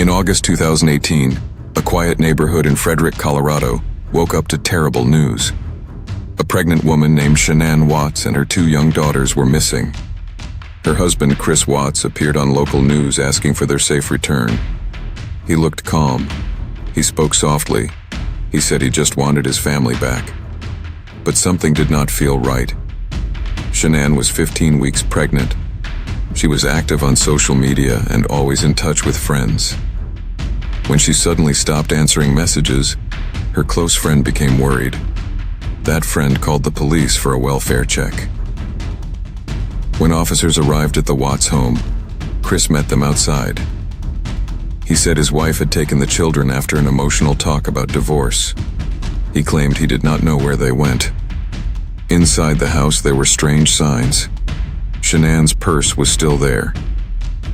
In August 2018, a quiet neighborhood in Frederick, Colorado, woke up to terrible news. A pregnant woman named Shanann Watts and her 2 young daughters were missing. Her husband, Chris Watts, appeared on local news asking for their safe return. He looked calm. He spoke softly. He said he just wanted his family back. But something did not feel right. Shanann was 15 weeks pregnant. She was active on social media and always in touch with friends. When she suddenly stopped answering messages, her close friend became worried. That friend called the police for a welfare check. When officers arrived at the Watts home, Chris met them outside. He said his wife had taken the children after an emotional talk about divorce. He claimed he did not know where they went. Inside the house, there were strange signs. Shanann's purse was still there.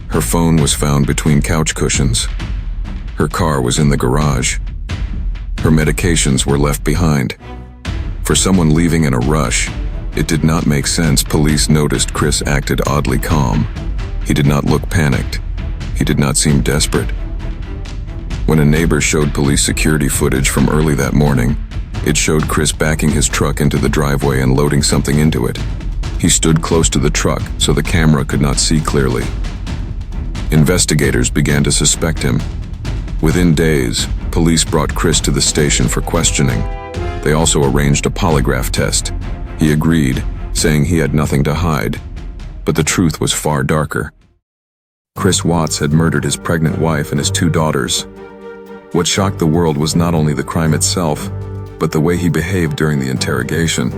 Her phone was found between couch cushions. Her car was in the garage. Her medications were left behind. For someone leaving in a rush, it did not make sense. Police noticed Chris acted oddly calm. He did not look panicked. He did not seem desperate. When a neighbor showed police security footage from early that morning, it showed Chris backing his truck into the driveway and loading something into it. He stood close to the truck so the camera could not see clearly. Investigators began to suspect him. Within days, police brought Chris to the station for questioning. They also arranged a polygraph test. He agreed, saying he had nothing to hide. But the truth was far darker. Chris Watts had murdered his pregnant wife and his 2 daughters. What shocked the world was not only the crime itself, but the way he behaved during the interrogation.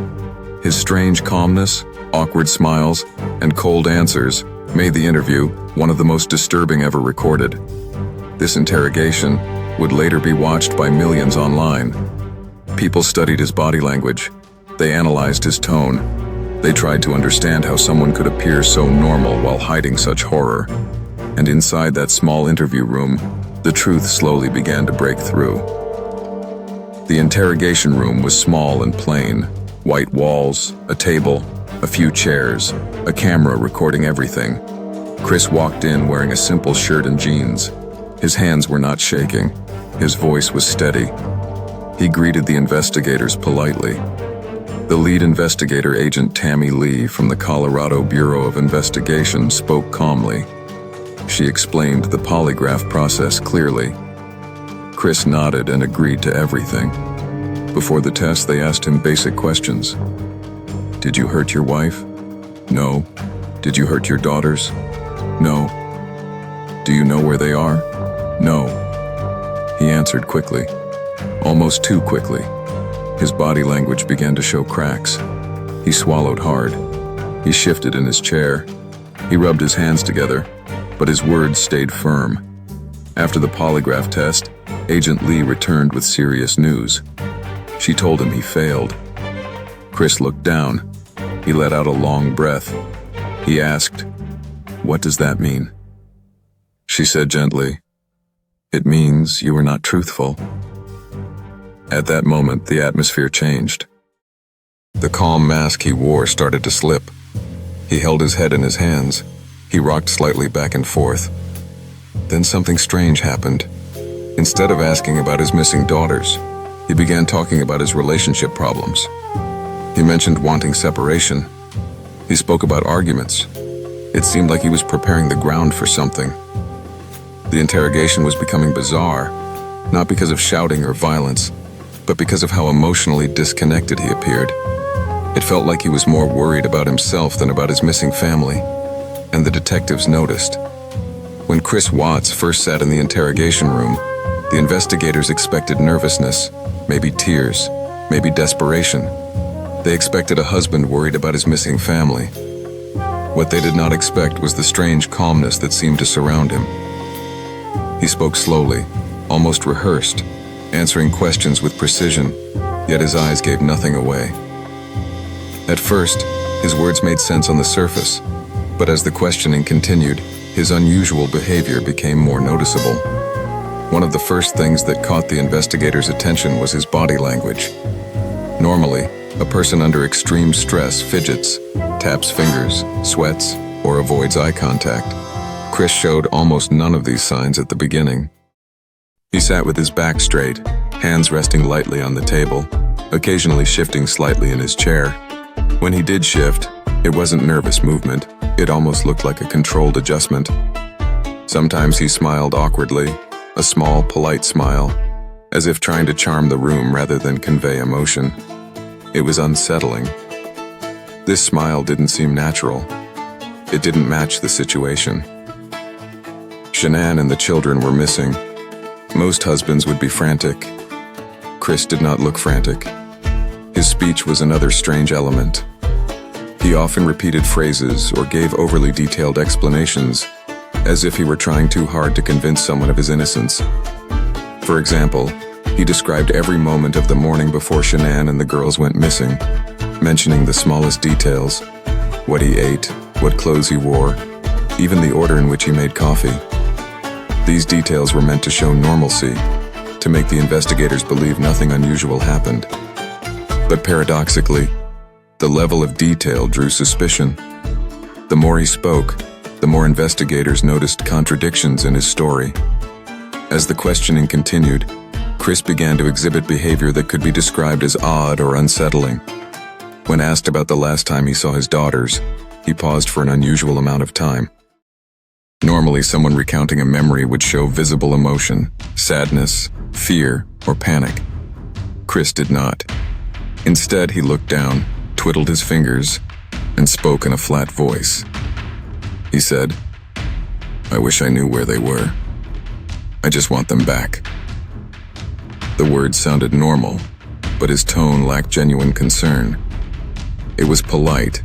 His strange calmness, awkward smiles, and cold answers made the interview one of the most disturbing ever recorded. This interrogation would later be watched by millions online. People studied his body language. They analyzed his tone. They tried to understand how someone could appear so normal while hiding such horror. And inside that small interview room, the truth slowly began to break through. The interrogation room was small and plain. White walls, a table, a few chairs, a camera recording everything. Chris walked in wearing a simple shirt and jeans. His hands were not shaking. His voice was steady. He greeted the investigators politely. The lead investigator, Agent Tammy Lee from the Colorado Bureau of Investigation, spoke calmly. She explained the polygraph process clearly. Chris nodded and agreed to everything. Before the test, they asked him basic questions. Did you hurt your wife? No. Did you hurt your daughters? No. Do you know where they are? No. He answered quickly, almost too quickly. His body language began to show cracks. He swallowed hard. He shifted in his chair. He rubbed his hands together, but his words stayed firm. After the polygraph test, Agent Lee returned with serious news. She told him he failed. Chris looked down. He let out a long breath. He asked, "What does that mean?" She said gently, "It means you were not truthful." At that moment, the atmosphere changed. The calm mask he wore started to slip. He held his head in his hands. He rocked slightly back and forth. Then something strange happened. Instead of asking about his missing daughters, he began talking about his relationship problems. He mentioned wanting separation. He spoke about arguments. It seemed like he was preparing the ground for something. The interrogation was becoming bizarre, not because of shouting or violence, but because of how emotionally disconnected he appeared. It felt like he was more worried about himself than about his missing family, and the detectives noticed. When Chris Watts first sat in the interrogation room, the investigators expected nervousness, maybe tears, maybe desperation. They expected a husband worried about his missing family. What they did not expect was the strange calmness that seemed to surround him. He spoke slowly, almost rehearsed, answering questions with precision, yet his eyes gave nothing away. At first, his words made sense on the surface, but as the questioning continued, his unusual behavior became more noticeable. One of the first things that caught the investigators' attention was his body language. Normally, a person under extreme stress fidgets, taps fingers, sweats, or avoids eye contact. Chris showed almost none of these signs at the beginning. He sat with his back straight, hands resting lightly on the table, occasionally shifting slightly in his chair. When he did shift, it wasn't nervous movement, it almost looked like a controlled adjustment. Sometimes he smiled awkwardly, a small, polite smile, as if trying to charm the room rather than convey emotion. It was unsettling. This smile didn't seem natural. It didn't match the situation. Shanann and the children were missing. Most husbands would be frantic. Chris did not look frantic. His speech was another strange element. He often repeated phrases or gave overly detailed explanations, as if he were trying too hard to convince someone of his innocence. For example, he described every moment of the morning before Shanann and the girls went missing, mentioning the smallest details, what he ate, what clothes he wore, even the order in which he made coffee. These details were meant to show normalcy, to make the investigators believe nothing unusual happened. But paradoxically, the level of detail drew suspicion. The more he spoke, the more investigators noticed contradictions in his story. As the questioning continued, Chris began to exhibit behavior that could be described as odd or unsettling. When asked about the last time he saw his daughters, he paused for an unusual amount of time. Normally, someone recounting a memory would show visible emotion, sadness, fear, or panic. Chris did not. Instead, he looked down, twiddled his fingers, and spoke in a flat voice. He said, "I wish I knew where they were. I just want them back." The words sounded normal, but his tone lacked genuine concern. It was polite,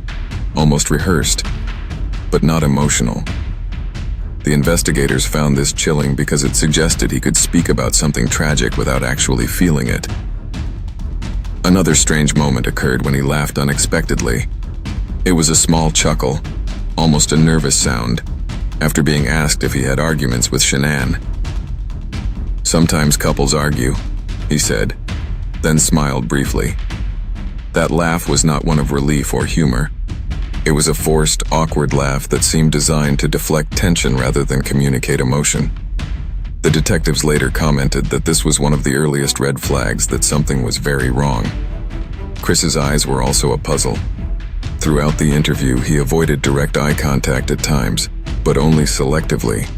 almost rehearsed, but not emotional. The investigators found this chilling because it suggested he could speak about something tragic without actually feeling it. Another strange moment occurred when he laughed unexpectedly. It was a small chuckle, almost a nervous sound, after being asked if he had arguments with Shanann. "Sometimes couples argue," he said, then smiled briefly. That laugh was not one of relief or humor. It was a forced, awkward laugh that seemed designed to deflect tension rather than communicate emotion. The detectives later commented that this was one of the earliest red flags that something was very wrong. Chris's eyes were also a puzzle. Throughout the interview, he avoided direct eye contact at times, but only selectively.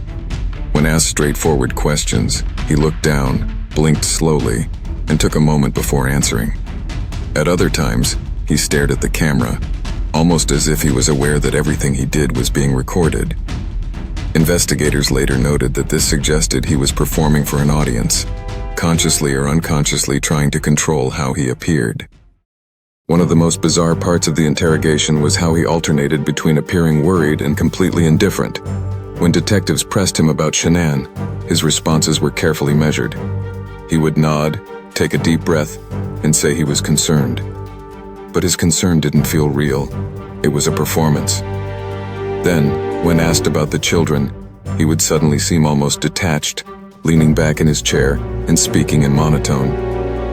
When asked straightforward questions, he looked down, blinked slowly, and took a moment before answering. At other times, he stared at the camera, almost as if he was aware that everything he did was being recorded. Investigators later noted that this suggested he was performing for an audience, consciously or unconsciously trying to control how he appeared. One of the most bizarre parts of the interrogation was how he alternated between appearing worried and completely indifferent. When detectives pressed him about Shanann, his responses were carefully measured. He would nod, take a deep breath, and say he was concerned. But his concern didn't feel real. It was a performance. Then, when asked about the children, he would suddenly seem almost detached, leaning back in his chair and speaking in monotone.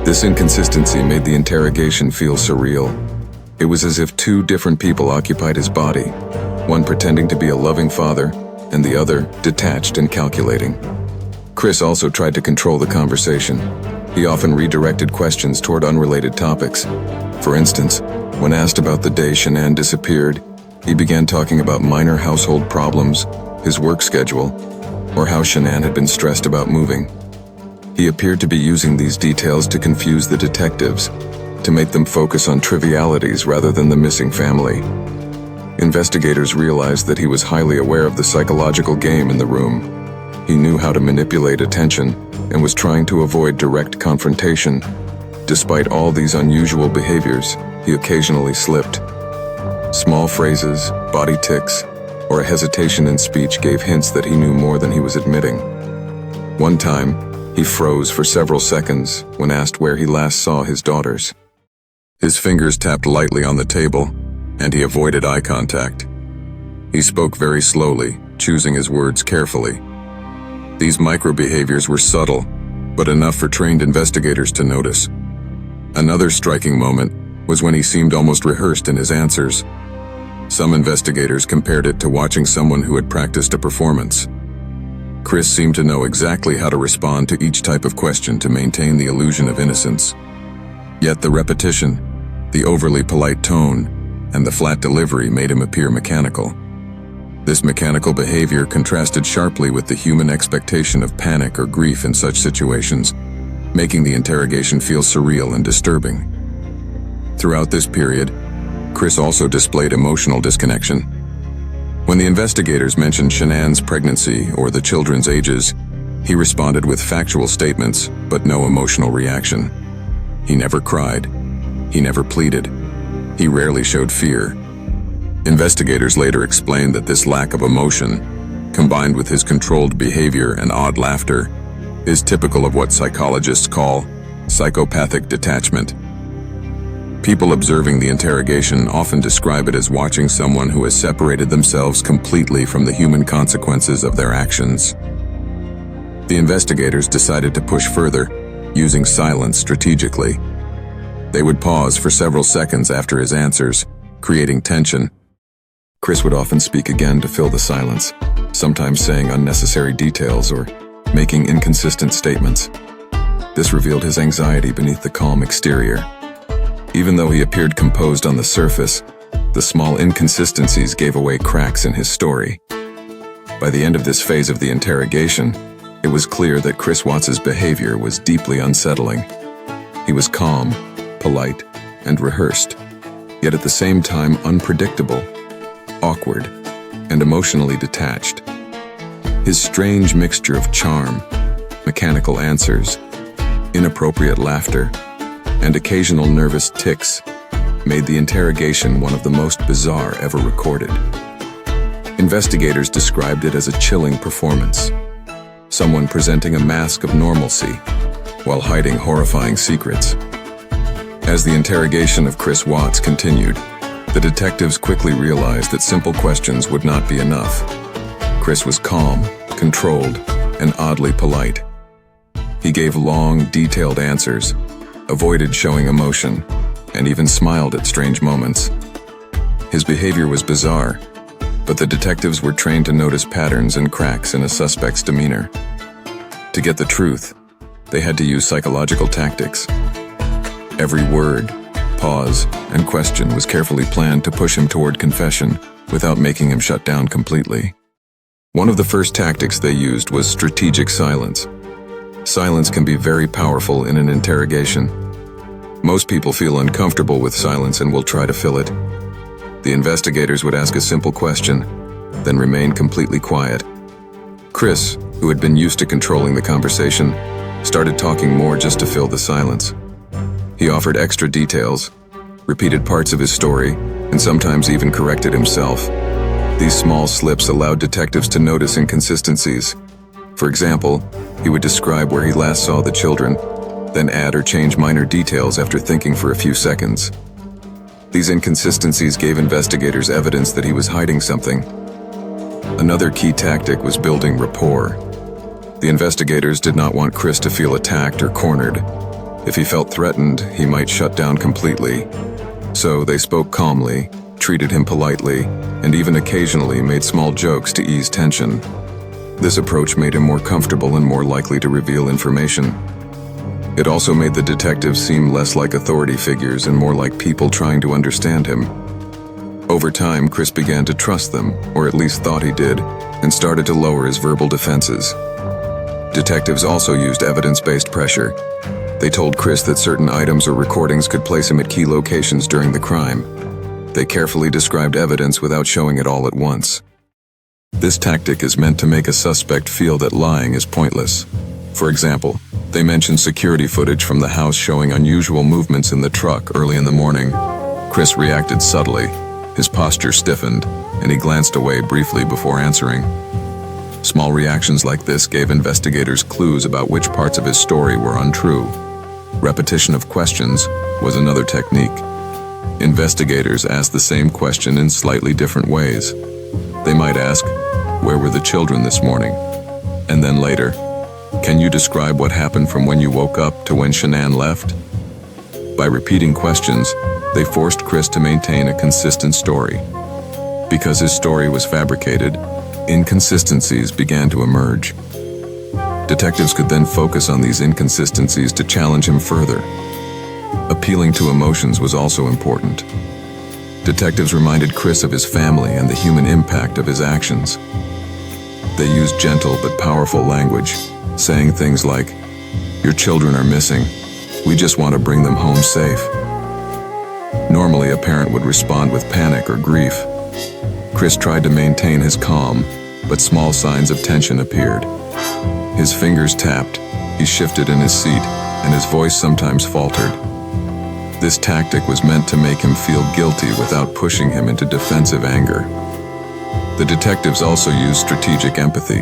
This inconsistency made the interrogation feel surreal. It was as if two different people occupied his body, one pretending to be a loving father, and the other detached and calculating. Chris also tried to control the conversation. He often redirected questions toward unrelated topics. For instance, when asked about the day Shanann disappeared, he began talking about minor household problems, his work schedule, or how Shanann had been stressed about moving. He appeared to be using these details to confuse the detectives, to make them focus on trivialities rather than the missing family. Investigators realized that he was highly aware of the psychological game in the room. He knew how to manipulate attention and was trying to avoid direct confrontation. Despite all these unusual behaviors, he occasionally slipped. Small phrases, body tics, or a hesitation in speech gave hints that he knew more than he was admitting. One time, he froze for several seconds when asked where he last saw his daughters. His fingers tapped lightly on the table, and he avoided eye contact. He spoke very slowly, choosing his words carefully. These micro-behaviors were subtle, but enough for trained investigators to notice. Another striking moment was when he seemed almost rehearsed in his answers. Some investigators compared it to watching someone who had practiced a performance. Chris seemed to know exactly how to respond to each type of question to maintain the illusion of innocence. Yet the repetition, the overly polite tone, and the flat delivery made him appear mechanical. This mechanical behavior contrasted sharply with the human expectation of panic or grief in such situations, making the interrogation feel surreal and disturbing. Throughout this period, Chris also displayed emotional disconnection. When the investigators mentioned Shanann's pregnancy or the children's ages, he responded with factual statements, but no emotional reaction. He never cried. He never pleaded. He rarely showed fear. Investigators later explained that this lack of emotion, combined with his controlled behavior and odd laughter, is typical of what psychologists call psychopathic detachment. People observing the interrogation often describe it as watching someone who has separated themselves completely from the human consequences of their actions. The investigators decided to push further, using silence strategically. They would pause for several seconds after his answers, creating tension. Chris would often speak again to fill the silence, sometimes saying unnecessary details or making inconsistent statements. This revealed his anxiety beneath the calm exterior. Even though he appeared composed on the surface, the small inconsistencies gave away cracks in his story. By the end of this phase of the interrogation, it was clear that Chris Watts's behavior was deeply unsettling. He was calm, polite, and rehearsed, yet at the same time unpredictable, awkward, and emotionally detached. His strange mixture of charm, mechanical answers, inappropriate laughter, and occasional nervous tics made the interrogation one of the most bizarre ever recorded. Investigators described it as a chilling performance, someone presenting a mask of normalcy while hiding horrifying secrets. As the interrogation of Chris Watts continued, the detectives quickly realized that simple questions would not be enough. Chris was calm, controlled, and oddly polite. He gave long, detailed answers, avoided showing emotion, and even smiled at strange moments. His behavior was bizarre, but the detectives were trained to notice patterns and cracks in a suspect's demeanor. To get the truth, they had to use psychological tactics. Every word, pause, and question was carefully planned to push him toward confession without making him shut down completely. One of the first tactics they used was strategic silence. Silence can be very powerful in an interrogation. Most people feel uncomfortable with silence and will try to fill it. The investigators would ask a simple question, then remain completely quiet. Chris, who had been used to controlling the conversation, started talking more just to fill the silence. He offered extra details, repeated parts of his story, and sometimes even corrected himself. These small slips allowed detectives to notice inconsistencies. For example, he would describe where he last saw the children, then add or change minor details after thinking for a few seconds. These inconsistencies gave investigators evidence that he was hiding something. Another key tactic was building rapport. The investigators did not want Chris to feel attacked or cornered. If he felt threatened, he might shut down completely. So they spoke calmly, treated him politely, and even occasionally made small jokes to ease tension. This approach made him more comfortable and more likely to reveal information. It also made the detectives seem less like authority figures and more like people trying to understand him. Over time, Chris began to trust them, or at least thought he did, and started to lower his verbal defenses. Detectives also used evidence-based pressure. They told Chris that certain items or recordings could place him at key locations during the crime. They carefully described evidence without showing it all at once. This tactic is meant to make a suspect feel that lying is pointless. For example, they mentioned security footage from the house showing unusual movements in the truck early in the morning. Chris reacted subtly. His posture stiffened, and he glanced away briefly before answering. Small reactions like this gave investigators clues about which parts of his story were untrue. Repetition of questions was another technique. Investigators asked the same question in slightly different ways. They might ask, "Where were the children this morning?" And then later, "Can you describe what happened from when you woke up to when Shanann left?" By repeating questions, they forced Chris to maintain a consistent story. Because his story was fabricated, inconsistencies began to emerge. Detectives could then focus on these inconsistencies to challenge him further. Appealing to emotions was also important. Detectives reminded Chris of his family and the human impact of his actions. They used gentle but powerful language, saying things like, "Your children are missing. We just want to bring them home safe." Normally, a parent would respond with panic or grief. Chris tried to maintain his calm, but small signs of tension appeared. His fingers tapped, he shifted in his seat, and his voice sometimes faltered. This tactic was meant to make him feel guilty without pushing him into defensive anger. The detectives also used strategic empathy.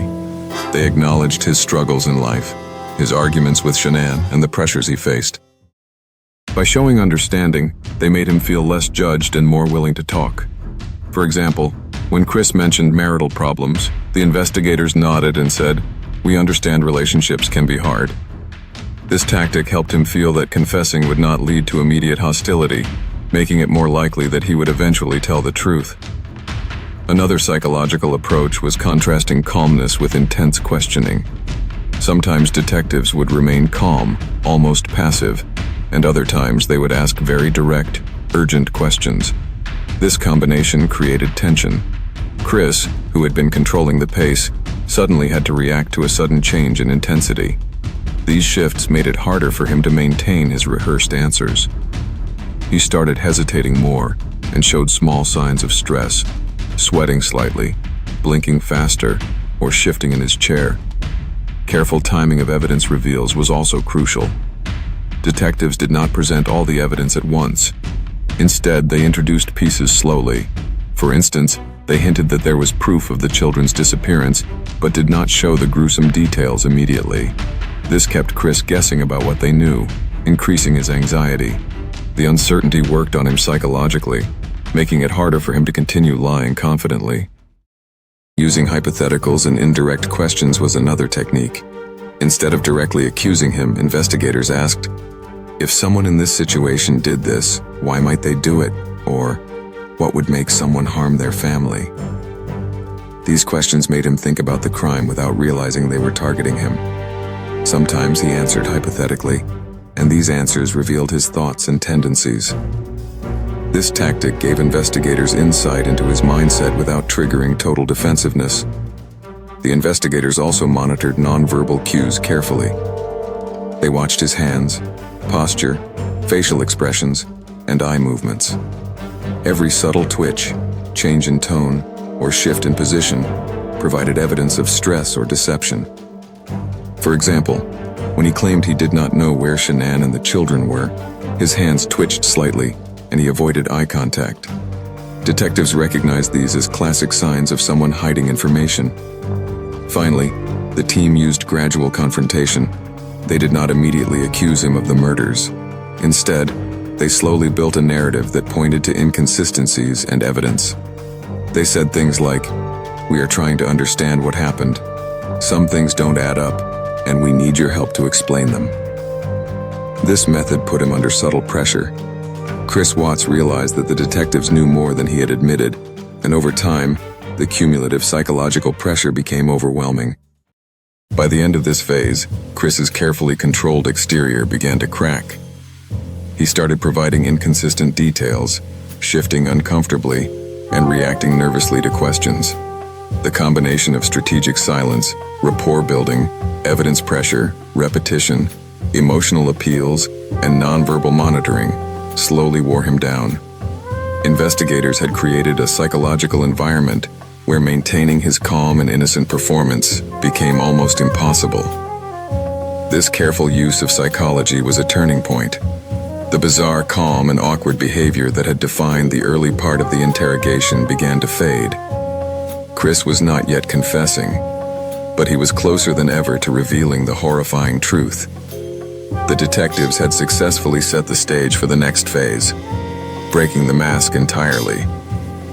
They acknowledged his struggles in life, his arguments with Shanann, and the pressures he faced. By showing understanding, they made him feel less judged and more willing to talk. For example, when Chris mentioned marital problems, the investigators nodded and said, "We understand relationships can be hard." This tactic helped him feel that confessing would not lead to immediate hostility, making it more likely that he would eventually tell the truth. Another psychological approach was contrasting calmness with intense questioning. Sometimes detectives would remain calm, almost passive, and other times they would ask very direct, urgent questions. This combination created tension. Chris, who had been controlling the pace, suddenly had to react to a sudden change in intensity. These shifts made it harder for him to maintain his rehearsed answers. He started hesitating more and showed small signs of stress, sweating slightly, blinking faster, or shifting in his chair. Careful timing of evidence reveals was also crucial. Detectives did not present all the evidence at once. Instead, they introduced pieces slowly. For instance, they hinted that there was proof of the children's disappearance, but did not show the gruesome details immediately. This kept Chris guessing about what they knew, increasing his anxiety. The uncertainty worked on him psychologically, making it harder for him to continue lying confidently. Using hypotheticals and indirect questions was another technique. Instead of directly accusing him, investigators asked, "If someone in this situation did this, why might they do it?" Or, "What would make someone harm their family?" These questions made him think about the crime without realizing they were targeting him. Sometimes he answered hypothetically, and these answers revealed his thoughts and tendencies. This tactic gave investigators insight into his mindset without triggering total defensiveness. The investigators also monitored nonverbal cues carefully. They watched his hands, posture, facial expressions, and eye movements. Every subtle twitch, change in tone, or shift in position provided evidence of stress or deception. For example, when he claimed he did not know where Shanann and the children were, his hands twitched slightly and he avoided eye contact. Detectives recognized these as classic signs of someone hiding information. Finally, the team used gradual confrontation. They did not immediately accuse him of the murders. Instead, they slowly built a narrative that pointed to inconsistencies and evidence. They said things like, "We are trying to understand what happened. Some things don't add up, and we need your help to explain them." This method put him under subtle pressure. Chris Watts realized that the detectives knew more than he had admitted, and over time, the cumulative psychological pressure became overwhelming. By the end of this phase, Chris's carefully controlled exterior began to crack. He started providing inconsistent details, shifting uncomfortably, and reacting nervously to questions. The combination of strategic silence, rapport building, evidence pressure, repetition, emotional appeals, and nonverbal monitoring slowly wore him down. Investigators had created a psychological environment where maintaining his calm and innocent performance became almost impossible. This careful use of psychology was a turning point. The bizarre calm and awkward behavior that had defined the early part of the interrogation began to fade. Chris was not yet confessing, but he was closer than ever to revealing the horrifying truth. The detectives had successfully set the stage for the next phase, breaking the mask entirely,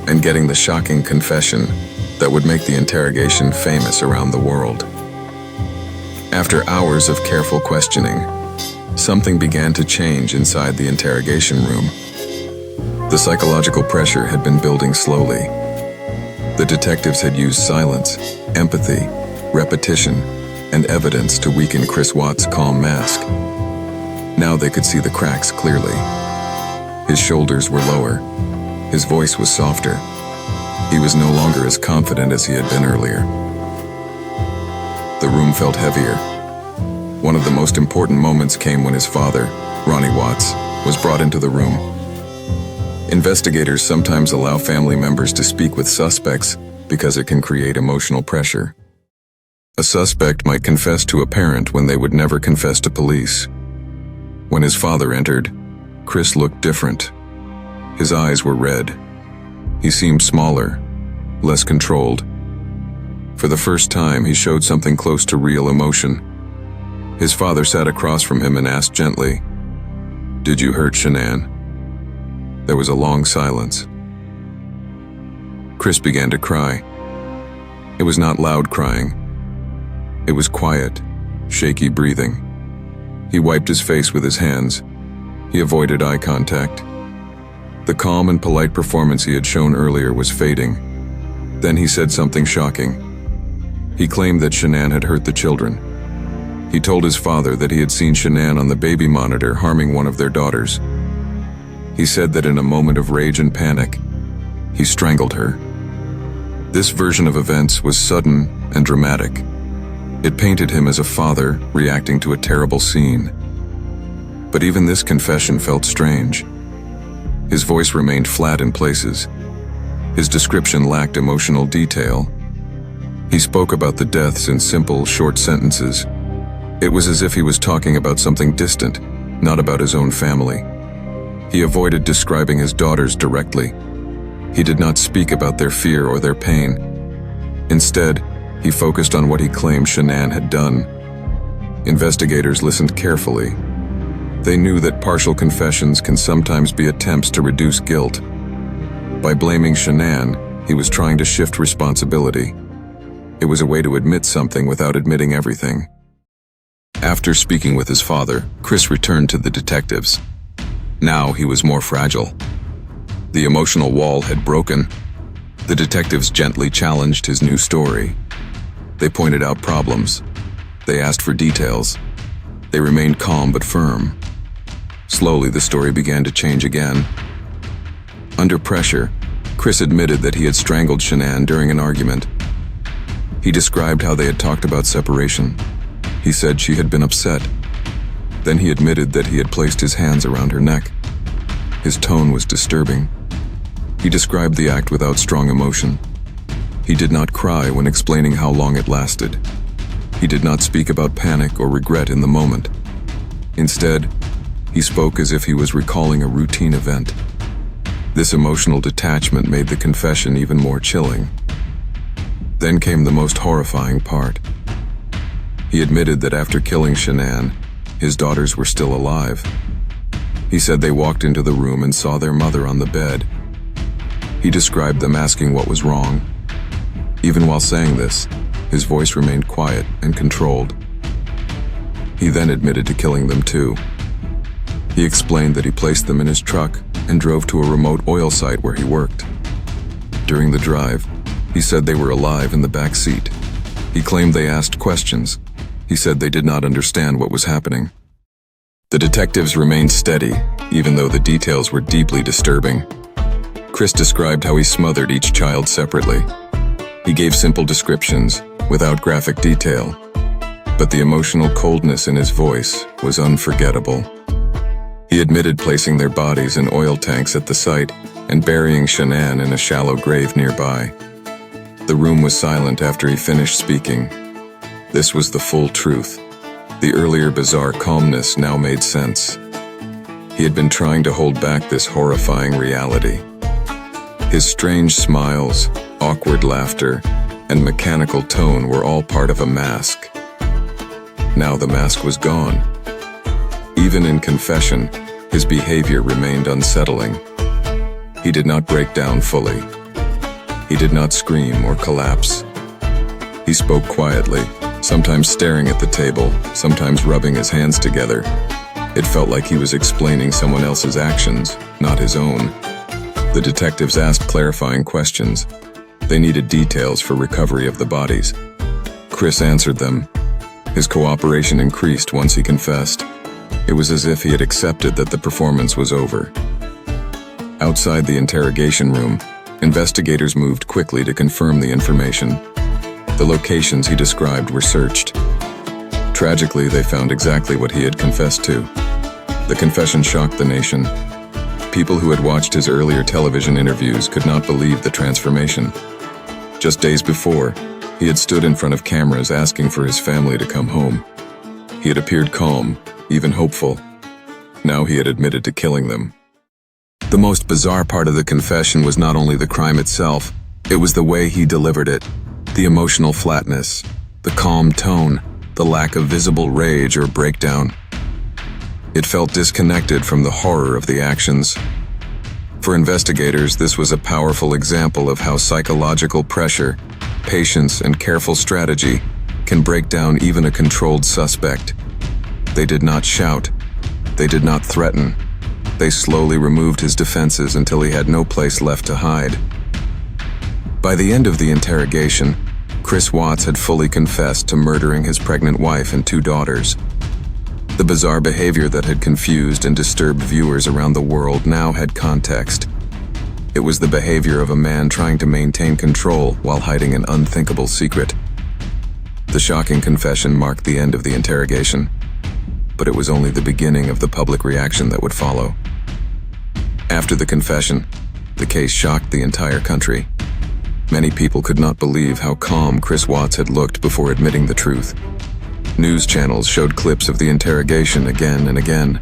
and getting the shocking confession that would make the interrogation famous around the world. After hours of careful questioning, something began to change inside the interrogation room. The psychological pressure had been building slowly. The detectives had used silence, empathy, repetition, and evidence to weaken Chris Watts' calm mask. Now they could see the cracks clearly. His shoulders were lower. His voice was softer. He was no longer as confident as he had been earlier. The room felt heavier. One of the most important moments came when his father, Ronnie Watts, was brought into the room. Investigators sometimes allow family members to speak with suspects because it can create emotional pressure. A suspect might confess to a parent when they would never confess to police. When his father entered, Chris looked different. His eyes were red. He seemed smaller, less controlled. For the first time, he showed something close to real emotion. His father sat across from him and asked gently, "Did you hurt Shanann?" There was a long silence. Chris began to cry. It was not loud crying. It was quiet, shaky breathing. He wiped his face with his hands. He avoided eye contact. The calm and polite performance he had shown earlier was fading. Then he said something shocking. He claimed that Shanann had hurt the children. He told his father that he had seen Shanann on the baby monitor harming one of their daughters. He said that in a moment of rage and panic, he strangled her. This version of events was sudden and dramatic. It painted him as a father reacting to a terrible scene. But even this confession felt strange. His voice remained flat in places. His description lacked emotional detail. He spoke about the deaths in simple, short sentences. It was as if he was talking about something distant, not about his own family. He avoided describing his daughters directly. He did not speak about their fear or their pain. Instead, he focused on what he claimed Shanann had done. Investigators listened carefully. They knew that partial confessions can sometimes be attempts to reduce guilt. By blaming Shanann, he was trying to shift responsibility. It was a way to admit something without admitting everything. After speaking with his father, Chris returned to the detectives. Now he was more fragile. The emotional wall had broken. The detectives gently challenged his new story. They pointed out problems. They asked for details. They remained calm but firm. Slowly, the story began to change again. Under pressure, Chris admitted that he had strangled Shanann during an argument. He described how they had talked about separation. He said she had been upset. Then he admitted that he had placed his hands around her neck. His tone was disturbing. He described the act without strong emotion. He did not cry when explaining how long it lasted. He did not speak about panic or regret in the moment. Instead, he spoke as if he was recalling a routine event. This emotional detachment made the confession even more chilling. Then came the most horrifying part. He admitted that after killing Shanann, his daughters were still alive. He said they walked into the room and saw their mother on the bed. He described them asking what was wrong. Even while saying this, his voice remained quiet and controlled. He then admitted to killing them too. He explained that he placed them in his truck and drove to a remote oil site where he worked. During the drive, he said they were alive in the back seat. He claimed they asked questions. He said they did not understand what was happening. The detectives remained steady, even though the details were deeply disturbing. Chris described how he smothered each child separately. He gave simple descriptions, without graphic detail. But the emotional coldness in his voice was unforgettable. He admitted placing their bodies in oil tanks at the site and burying Shanann in a shallow grave nearby. The room was silent after he finished speaking. This was the full truth. The earlier bizarre calmness now made sense. He had been trying to hold back this horrifying reality. His strange smiles, awkward laughter, and mechanical tone were all part of a mask. Now the mask was gone. Even in confession, his behavior remained unsettling. He did not break down fully. He did not scream or collapse. He spoke quietly, sometimes staring at the table, sometimes rubbing his hands together. It felt like he was explaining someone else's actions, not his own. The detectives asked clarifying questions. They needed details for recovery of the bodies. Chris answered them. His cooperation increased once he confessed. It was as if he had accepted that the performance was over. Outside the interrogation room, investigators moved quickly to confirm the information. The locations he described were searched. Tragically, they found exactly what he had confessed to. The confession shocked the nation. People who had watched his earlier television interviews could not believe the transformation. Just days before, he had stood in front of cameras asking for his family to come home. He had appeared calm, even hopeful. Now he had admitted to killing them. The most bizarre part of the confession was not only the crime itself, it was the way he delivered it. The emotional flatness, the calm tone, the lack of visible rage or breakdown. It felt disconnected from the horror of the actions. For investigators, this was a powerful example of how psychological pressure, patience, and careful strategy can break down even a controlled suspect. They did not shout. They did not threaten. They slowly removed his defenses until he had no place left to hide. By the end of the interrogation, Chris Watts had fully confessed to murdering his pregnant wife and 2 daughters. The bizarre behavior that had confused and disturbed viewers around the world now had context. It was the behavior of a man trying to maintain control while hiding an unthinkable secret. The shocking confession marked the end of the interrogation, but it was only the beginning of the public reaction that would follow. After the confession, the case shocked the entire country. Many people could not believe how calm Chris Watts had looked before admitting the truth. News channels showed clips of the interrogation again and again.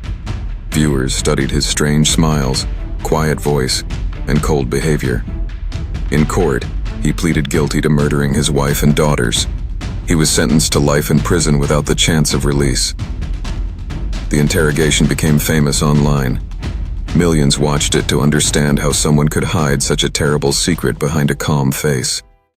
Viewers studied his strange smiles, quiet voice, and cold behavior. In court, he pleaded guilty to murdering his wife and daughters. He was sentenced to life in prison without the chance of release. The interrogation became famous online. Millions watched it to understand how someone could hide such a terrible secret behind a calm face.